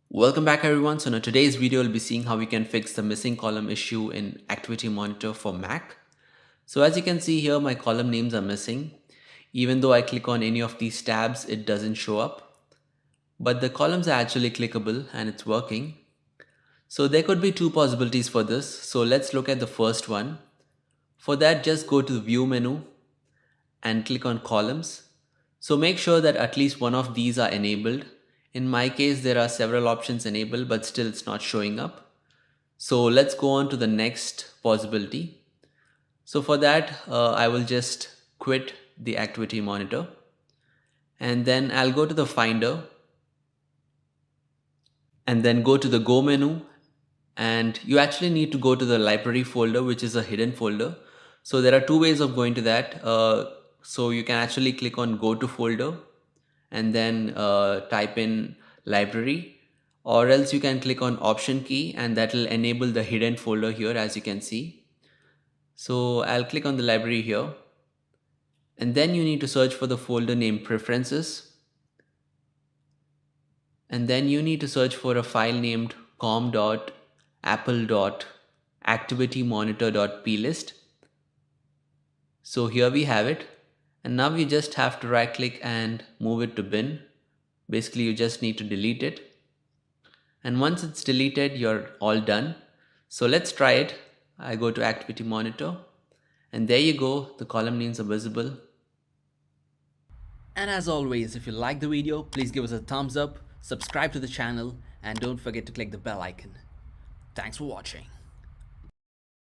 Welcome back everyone. So in today's video, we'll be seeing how we can fix the missing column issue in Activity Monitor for Mac. So as you can see here, my column names are missing. Even though I click on any of these tabs, it doesn't show up. But the columns are actually clickable and it's working. So there could be two possibilities for this. So let's look at the first one. For that, just go to the View menu and click on Columns. So make sure that at least one of these are enabled. In my case, there are several options enabled, but still it's not showing up. So let's go on to the next possibility. So for that, I will just quit the Activity Monitor and then I'll go to the Finder and then go to the Go menu, and you actually need to go to the library folder, which is a hidden folder. So there are two ways of going to that. So you can actually click on Go to Folder and then type in library, or else you can click on Option key and that will enable the hidden folder here, as you can see. So I'll click on the library here, and then you need to search for the folder named Preferences, and then you need to search for a file named com.apple.activitymonitor.plist. So here we have it, and now you just have to right click and move it to bin. Basically you just need to delete it, and once it's deleted, you're all done. So let's try it. I go to Activity Monitor and there you go, the column names are visible. And as always, if you like the video, please give us a thumbs up, subscribe to the channel, and don't forget to click the bell icon. Thanks for watching.